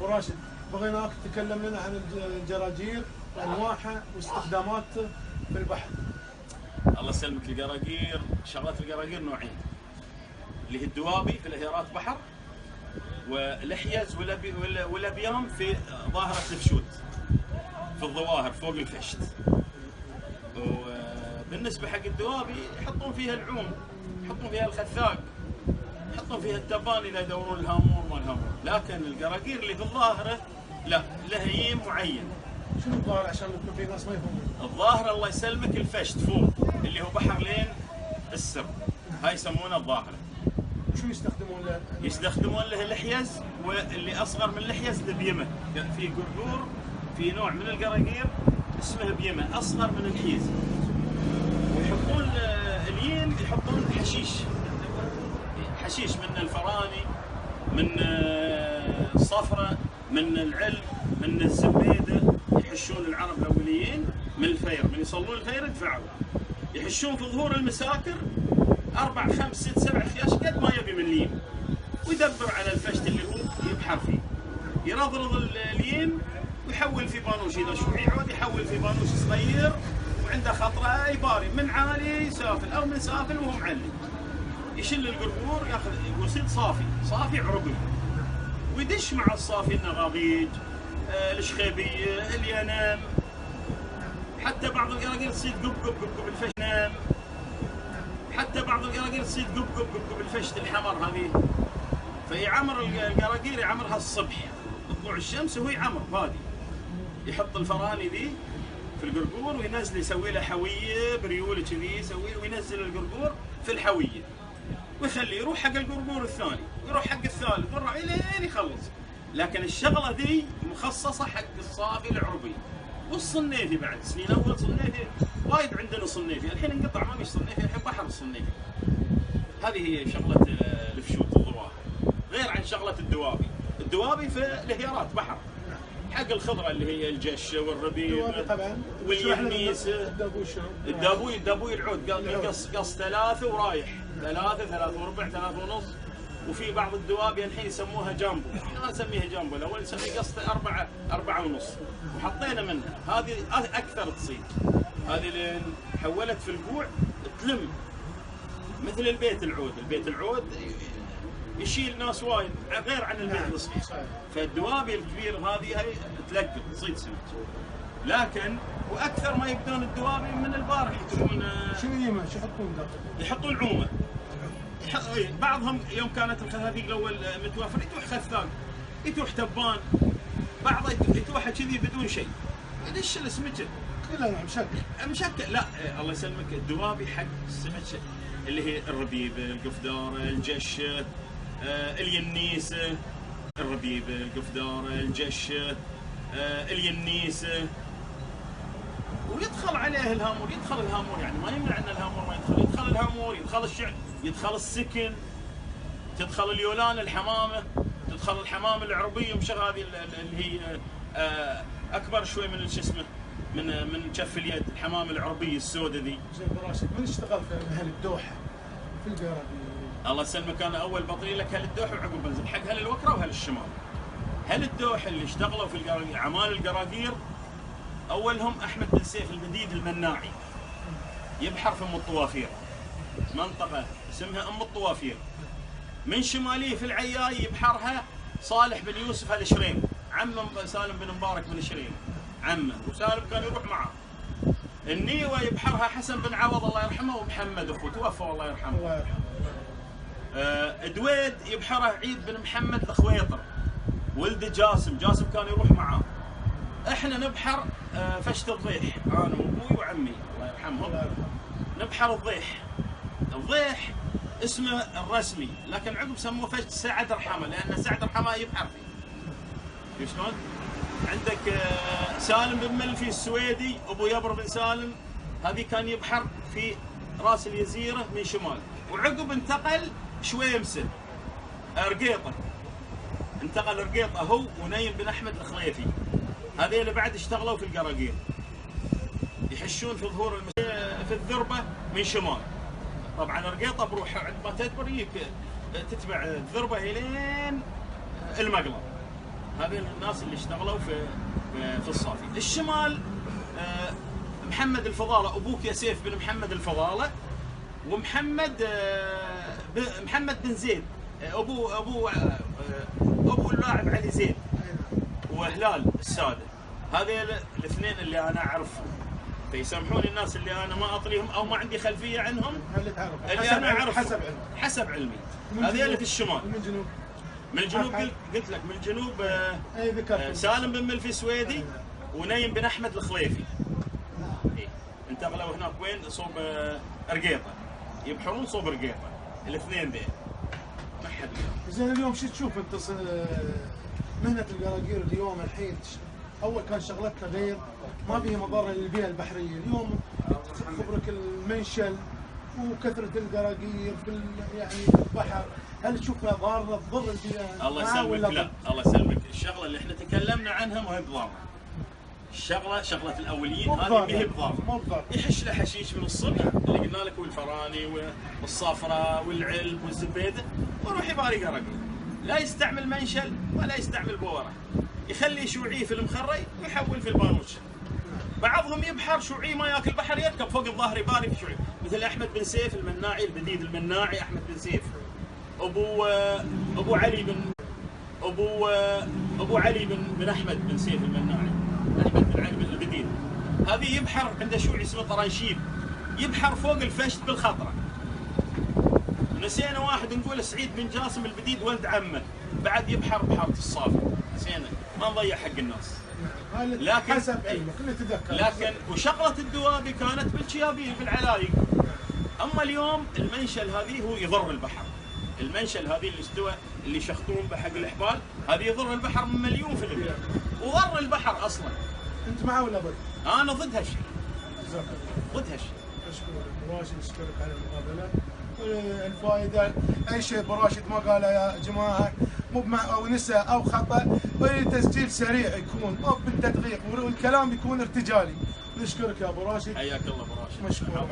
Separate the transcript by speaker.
Speaker 1: وراشد، بغيناك تتكلم لنا عن الجراجير وانواعها واستخداماتها في البحر.
Speaker 2: الله يسلمك. القراقير، شغلات القراقير نوعين، اللي هي الدوابي في الهيرات بحر، والحيز والابيام في ظاهره الفشوت في الظواهر فوق الفشت. وبالنسبه حق الدوابي يحطون فيها العوم، يحطون فيها الخثاق، يحطون فيها التبان اذا يدورون الهامور ما الهامور. لكن القراقير اللي في الظاهره لا، لها يم معين.
Speaker 1: شنو الظاهر عشان يكون في ناس ما يفهمون؟
Speaker 2: الظاهره الله يسلمك الفشت فوق اللي هو بحر لين السر، هاي يسمونه الظاهره.
Speaker 1: شو يستخدمون له؟
Speaker 2: يستخدمون له الحيز، واللي اصغر من الحيز البيمه. في قرقور، في نوع من القراقير اسمه بيمه اصغر من الحيز. ويحطون اليم، يحطون حشيش من الفراني، من الصفرة، من العلم، من الزبيده. يحشون العرب الاوليين من الفير، من يصلون الفير يدفعوا، يحشون في ظهور المساكر 4 5 6 7 خياش قد ما يبي من اليم، ويدبر على الفشت اللي هو يبحر فيه. يرضرض اليم ويحول في بانوش، اذا شوي يعود يحول في بانوش صغير وعنده خطره يباري من عالي سافل او من سافل وهو معلي. يشل القرقور ياخذ ويصيد صافي عربي، ويدش مع الصافي النغابيج، الشخيبيه، الينام. حتى بعض القراقير تصيد قب الفشنام، حتى بعض القراقير تصيد قب الفشت الحمر هذه. فيعمر القراقير يعمرها الصبح طلوع الشمس وهو يعمر بادي، يحط الفراني ذي في القرقور وينزل يسوي له حويه بريول كذي يسوي، وينزل القرقور في الحويه ويخليه يروح حق القرقور الثاني ويروح حق الثالث والرابع لين يخلص. لكن الشغله ذي مخصصه حق الصافي العربي والصنيفي. بعد سنين اول صنيفي وايد عندنا صنيفي، الحين انقطع ما فيش صنيفي، الحين بحر الصنيفي. هذه هي شغله الفشوت الظواهر، غير عن شغله الدوابي. الدوابي في الهيارات بحر حق الخضره اللي هي الجش والربيع واليميس. الدابوي العود قص 3 ورايح 3 وربع 3 ونص. وفي بعض الدوابي الحين يسموها جامبو، احنا ما نسميها جامبو، الاول نسميه قصته 4 ونص، وحطينا منها هذه اكثر تصيد. هذه لين حولت في القوع تلم مثل البيت العود يشيل ناس وايد غير عن البيت الصغير. فالدوابي الكبير هذه هي تلقط تصيد سمك. لكن واكثر ما يبدون الدوابي من البارح يكونون
Speaker 1: شنو يما شو يحطون داخل؟
Speaker 2: يحطون عومه. بعضهم يوم كانت الخفافيق الاول متوفر يتوح خثاق، يتوح تبان، بعضه يتوح كذي بدون شيء، يدش السمكه
Speaker 1: كلها مشكل.
Speaker 2: لا الله يسلمك، الدوابي حق السمكه اللي هي الربيب، القفدار، الجش، الينيسه. الربيب، القفدار، الجش، الينيسه. ويدخل عليه الهامور، يعني ما يمنع ان الهامور ما يدخل الهامور، يدخل الشعر، يدخل السكن، تدخل اليولان الحمامه، تدخل الحمام العربيه مش هذه اللي هي اكبر شوي من شو اسمه من كف اليد، الحمام العربيه السوداء ذي.
Speaker 1: زين براشد، من اشتغل في اهل الدوحه في القراقير؟
Speaker 2: الله يسلمك، انا اول بطري لك اهل الدوحه وعقب بنزل حق اهل الوكره واهل الشمال. اهل الدوحه اللي اشتغلوا في القراقير اعمال القراقير اولهم احمد بن سيف المديد المناعي، يبحر في ام الطوافير، منطقه اسمها ام الطوافير. من شماليه في العياي يبحرها صالح بن يوسف الشريم، عم سالم بن مبارك بن الشريم عمه، وسالم كان يروح معه. النيوه يبحرها حسن بن عوض الله يرحمه، ومحمد اخوه توفى الله يرحمه. دويد يبحرها عيد بن محمد الخويطر ولد جاسم كان يروح معاه. احنا نبحر فشت الضيح، انا وابوي وعمي الله يرحمهم، نبحر الضيح اسمه الرسمي، لكن عقب سموه فشت سعد رحمه، لان سعد رحمه يبحر فيه. شلون؟ عندك سالم بن ملفي السويدي، ابو يبر بن سالم، هذه كان يبحر في راس الجزيره من شمال، وعقب انتقل شويمسه رقيطه، انتقل رقيطه هو ونيم بن احمد الخليفي. هذول بعد اشتغلوا في القراقير، يحشون في ظهور في الذربه من شمال. طبعا رقيطه بروحها عندما تدبر تتبع الذربه الين المقلب، هذول الناس اللي اشتغلوا في الصافي. الشمال محمد الفضاله، ابوك يا سيف بن محمد الفضاله، ومحمد محمد بن زيد ابو اللاعب علي زيد وهلال الساده. هذول الاثنين اللي انا اعرفهم، فيسامحوني الناس اللي انا ما اطريهم او ما عندي خلفيه عنهم. اللي انا اعرفهم حسب علمي. هذول في الشمال.
Speaker 1: من جنوب؟
Speaker 2: من الجنوب قلت لك، من الجنوب سالم بن ملفي السويدي ونيم بن احمد الخليفي. إيه. انتقلوا هناك وين؟ صوب رقيطه، يبحرون صوب رقيطه الاثنين ذي. ما حد
Speaker 1: زين اليوم شو تشوف انت مهنه القراقير اليوم الحين؟ اول كان شغلتنا غير، ما فيها مضره للبيئه البحريه، اليوم خبرك المنشل وكثره القراقير في يعني البحر، هل تشوفها ضاره تضر البيئه؟
Speaker 2: الله يسلمك. لا الله يسلمك، الشغله اللي احنا تكلمنا عنها ما هي بضاره. شغله الاوليين هذه ما هي بضاره. يحش له حشيش من الصبح اللي قلنا لك، والفراني والصفراء والعلب والزبيده، ويروح يباري قراقير. لا يستعمل منشل ولا يستعمل بوره، يخلي شوعيه في المخري ويحول في البانوش. بعضهم يبحر شوعي ما ياكل بحر، يركب فوق الظهر يباري في شوعي، مثل احمد بن سيف المناعي البديد المناعي. احمد بن سيف ابو علي بن احمد بن سيف المناعي، احمد بن علي بن البديد. هذه يبحر عنده شوعي اسمه طرانشيب، يبحر فوق الفشت بالخطره. نسينا واحد نقول سعيد بن جاسم البديد ولد عمه، بعد يبحر بحاره الصافي. نسينا، ما نضيع حق الناس.
Speaker 1: لكن حسب علمك نتذكر.
Speaker 2: لكن وشغله الدوابي كانت بالشيابين بالعلايق. اما اليوم المنشل هذه هو يضر البحر. المنشل هذه اللي استوى اللي يشخطون بحق الاحبال، هذه يضر البحر مليون في المية، وضر البحر اصلا.
Speaker 1: انت معه ولا ضد؟
Speaker 2: انا ضد هالشيء.
Speaker 1: جزاك الله.
Speaker 2: ضد هالشيء.
Speaker 1: اشكرك ابو راشد، اشكرك على المقابله. الفائده اي شيء ابو راشد ما قاله يا جماعه مو او نسى او خطا، تسجيل سريع يكون مو بالتدقيق، والكلام يكون ارتجالي. نشكرك يا ابو راشد.
Speaker 2: حياك الله ابو راشد.
Speaker 1: مشكور.